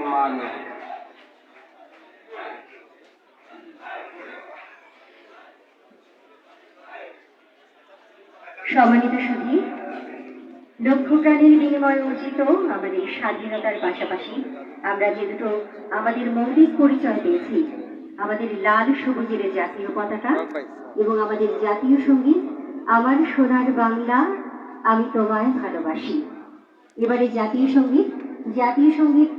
মানে। সম্মানিত সুধী, লক্ষ প্রাণীর বিনিময়ে অর্জিত আমাদের স্বাধীনতার পাশাপাশি আমরা যে দুটো আমাদের মৌলিক পরিচয় পেয়েছি, আমাদের লাল সবুজের জাতীয় পতাকা এবং আমাদের জাতীয় সঙ্গীত আমার সোনার বাংলা আমি তোমায় ভালোবাসি। এবারে জাতীয় সঙ্গীত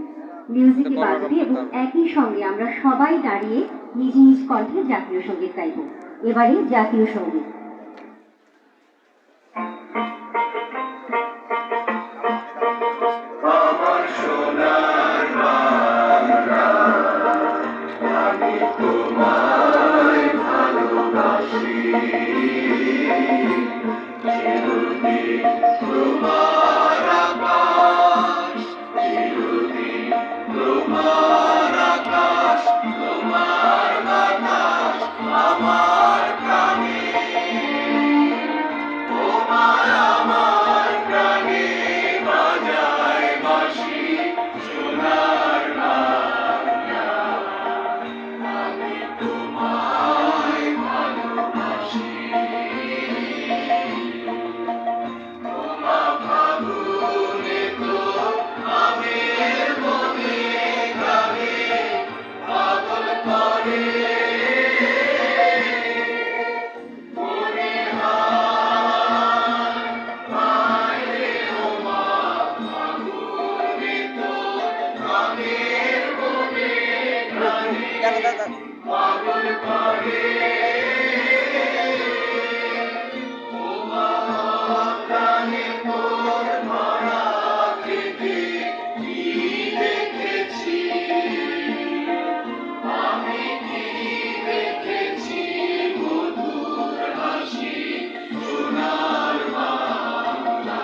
মিউজিকে বাজবে এবং একই সঙ্গে আমরা সবাই দাঁড়িয়ে নিজ নিজ কণ্ঠে জাতীয় সঙ্গীত গাইব। এবারে জাতীয় সঙ্গীত। আমার সোনার বাংলা আমি তোমায় ভালোবাসি, চিরদিন তোমার আকাশ, চিরদিন তোমার আকাশ, তোমার বাতাস আমার প্রাণে, তোমায় আমার প্রাণে বাজায় বাঁশি, সোনার বাংলা আমি তোমায় ভালোবাসি। তোমা ফাগুনে তো আমের বনে গানে পাগল করে, পাগল করে প্রাণে তোর ভরা খেতে কি দেখেছি, আমি কি দেখেছি মধুর হাসি, সোনার বাংলা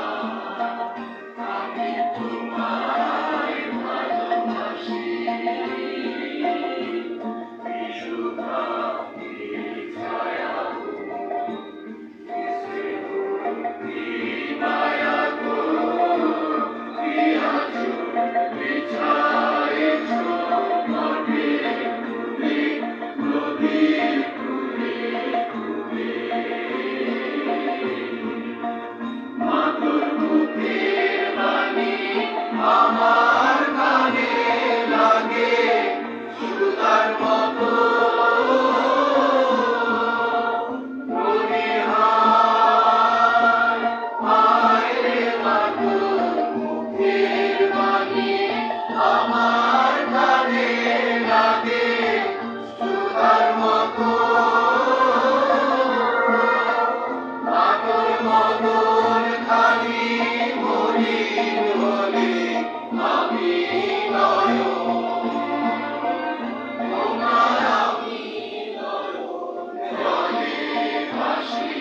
আমি তোমায় ভালোবাসি। আমার কানে লাগে সুতার মতো, আমার কানে লাগে সুতার মতো, পাগল মদন খালি মলিন হলে আমি নয়ন, তোমায় আমি নয়ন জলে ভাসি,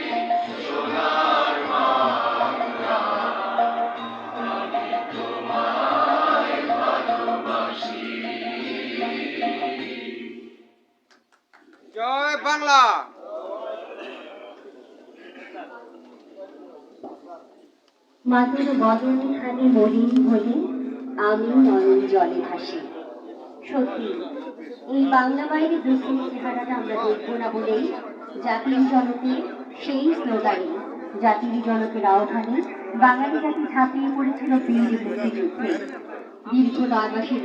সোনার বাংলা আমি তোমায় ভালোবাসি। জয় বাংলা। মাতুর বদন খানি মলিন হলে আমি নয়ন জলে ভাসি। সত্যি এই বাংলা বাইরে দুঃখের চেহারাটা আমরা দেখব না বলেই জাতির জনকে সেই স্লোগানে, জাতির জনকের আহ্বানে বাঙালি জাতি ঝাঁপিয়ে পড়েছিল বীর মুক্তিযুদ্ধে। দীর্ঘ 9 মাসের